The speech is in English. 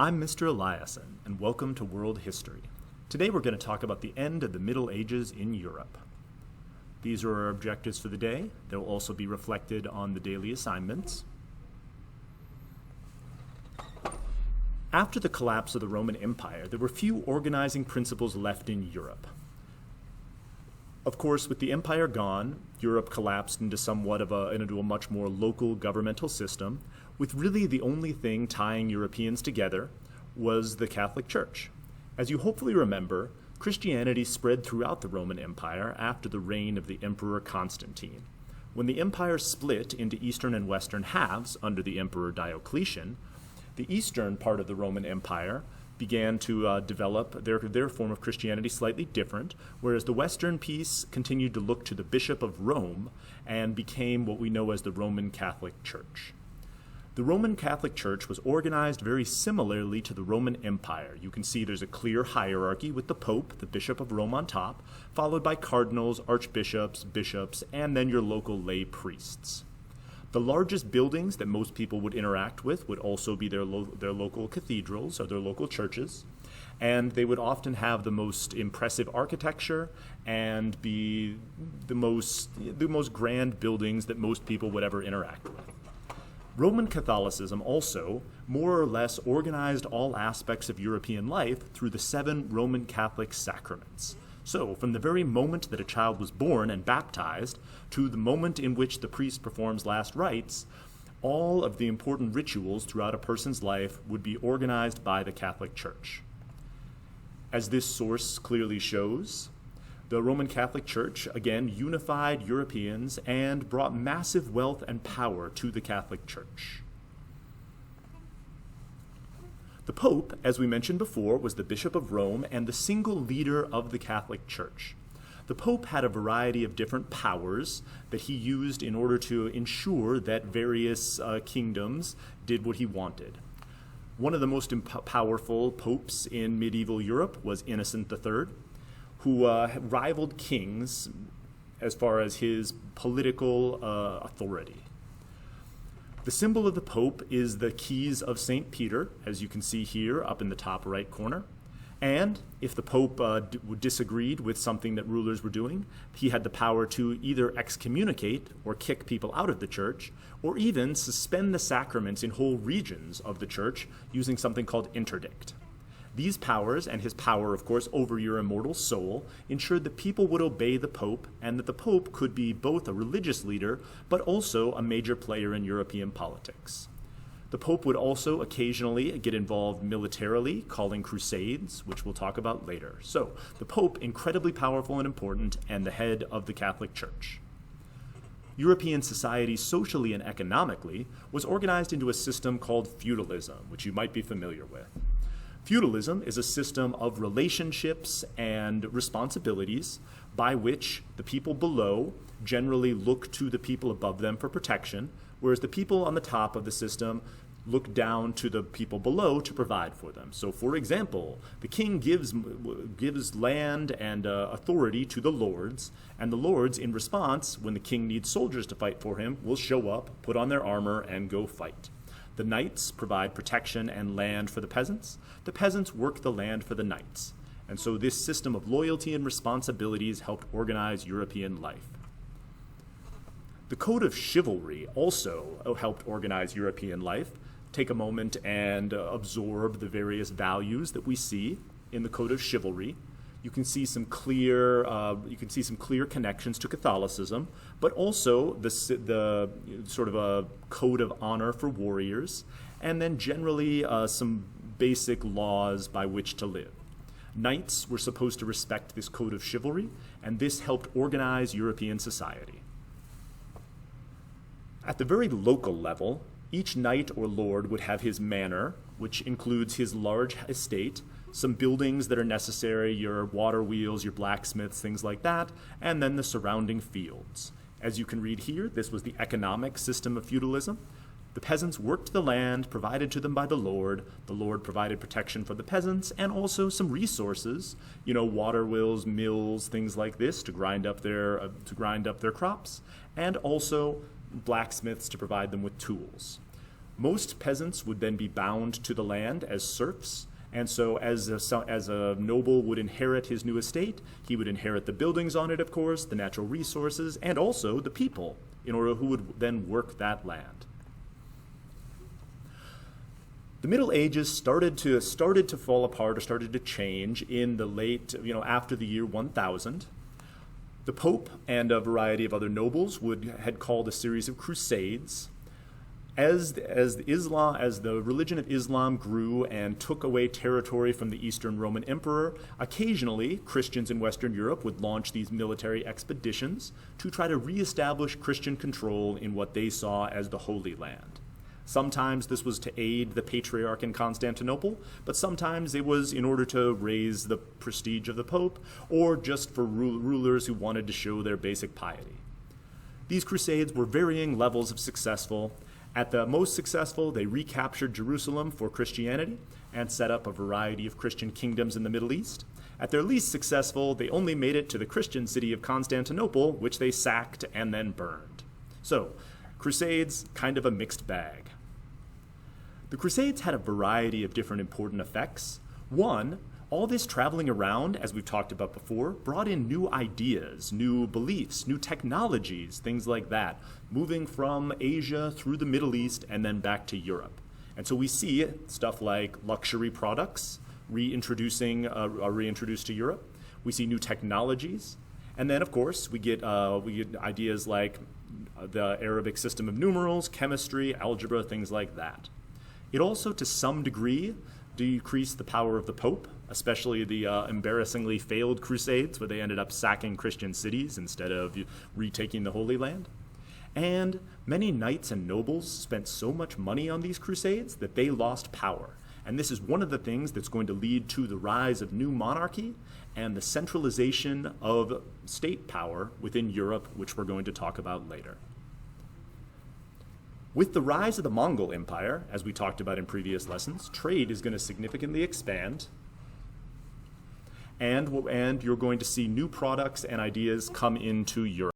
I'm Mr. Eliason, and welcome to World History. Today we're going to talk about the end of the Middle Ages in Europe. These are our objectives for the day. They'll also be reflected on the daily assignments. After the collapse of the Roman Empire, there were few organizing principles left in Europe. Of course, with the empire gone, Europe collapsed into into a much more local governmental system, with really the only thing tying Europeans together was the Catholic Church. As you hopefully remember, Christianity spread throughout the Roman Empire after the reign of the Emperor Constantine. When the empire split into eastern and western halves under the Emperor Diocletian, the eastern part of the Roman Empire began to develop their form of Christianity slightly different, whereas the western piece continued to look to the Bishop of Rome and became what we know as the Roman Catholic Church. The Roman Catholic Church was organized very similarly to the Roman Empire. You can see there's a clear hierarchy with the Pope, the Bishop of Rome on top, followed by cardinals, archbishops, bishops, and then your local lay priests. The largest buildings that most people would interact with would also be their local cathedrals or their local churches, and they would often have the most impressive architecture and be the most grand buildings that most people would ever interact with. Roman Catholicism also more or less organized all aspects of European life through the 7 Roman Catholic sacraments. So, from the very moment that a child was born and baptized to the moment in which the priest performs last rites, all of the important rituals throughout a person's life would be organized by the Catholic Church. As this source clearly shows, the Roman Catholic Church, again, unified Europeans and brought massive wealth and power to the Catholic Church. The Pope, as we mentioned before, was the Bishop of Rome and the single leader of the Catholic Church. The Pope had a variety of different powers that he used in order to ensure that various kingdoms did what he wanted. One of the most powerful popes in medieval Europe was Innocent III, who rivaled kings as far as his political authority. The symbol of the Pope is the keys of St. Peter, as you can see here up in the top right corner. And if the Pope disagreed with something that rulers were doing, he had the power to either excommunicate or kick people out of the church, or even suspend the sacraments in whole regions of the church using something called interdict. These powers, and his power, of course, over your immortal soul, ensured that people would obey the Pope, and that the Pope could be both a religious leader, but also a major player in European politics. The Pope would also occasionally get involved militarily, calling crusades, which we'll talk about later. So, the Pope, incredibly powerful and important, and the head of the Catholic Church. European society, socially and economically, was organized into a system called feudalism, which you might be familiar with. Feudalism is a system of relationships and responsibilities by which the people below generally look to the people above them for protection, whereas the people on the top of the system look down to the people below to provide for them. So, for example, the king gives land and authority to the lords, and the lords, in response, when the king needs soldiers to fight for him, will show up, put on their armor, and go fight. The knights provide protection and land for the peasants. The peasants work the land for the knights. And so this system of loyalty and responsibilities helped organize European life. The Code of Chivalry also helped organize European life. Take a moment and absorb the various values that we see in the Code of Chivalry. You can see some clear connections to Catholicism, but also the sort of a code of honor for warriors, and then generally some basic laws by which to live. Knights were supposed to respect this code of chivalry, and this helped organize European society. At the very local level, each knight or lord would have his manor, which includes his large estate, some buildings that are necessary, your water wheels, your blacksmiths, things like that, and then the surrounding fields. As you can read here, this was the economic system of feudalism. The peasants worked the land provided to them by the Lord provided protection for the peasants, and also some resources, water wheels, mills, things like this to grind up their crops, and also blacksmiths to provide them with tools. Most peasants would then be bound to the land as serfs, and so as a noble would inherit his new estate, he would inherit the buildings on it, of course, the natural resources, and also the people, in order who would then work that land. The Middle Ages started to fall apart, or started to change in the late, after the year 1000. The Pope and a variety of other nobles had called a series of crusades. As the religion of Islam grew and took away territory from the Eastern Roman Emperor, occasionally Christians in Western Europe would launch these military expeditions to try to reestablish Christian control in what they saw as the Holy Land. Sometimes this was to aid the Patriarch in Constantinople, but sometimes it was in order to raise the prestige of the Pope, or just for rulers who wanted to show their basic piety. These crusades were varying levels of successful. At the most successful, they recaptured Jerusalem for Christianity and set up a variety of Christian kingdoms in the Middle East. At their least successful, they only made it to the Christian city of Constantinople, which they sacked and then burned. So, crusades, kind of a mixed bag. The Crusades had a variety of different important effects. One, all this traveling around, as we've talked about before, brought in new ideas, new beliefs, new technologies, things like that, moving from Asia through the Middle East and then back to Europe. And so we see stuff like luxury products are reintroduced to Europe. We see new technologies. And then, of course, we get ideas like the Arabic system of numerals, chemistry, algebra, things like that. It also, to some degree, decreased the power of the Pope, especially the embarrassingly failed Crusades, where they ended up sacking Christian cities instead of retaking the Holy Land. And many knights and nobles spent so much money on these Crusades that they lost power. And this is one of the things that's going to lead to the rise of new monarchy and the centralization of state power within Europe, which we're going to talk about later. With the rise of the Mongol Empire, as we talked about in previous lessons, trade is going to significantly expand, and you're going to see new products and ideas come into Europe.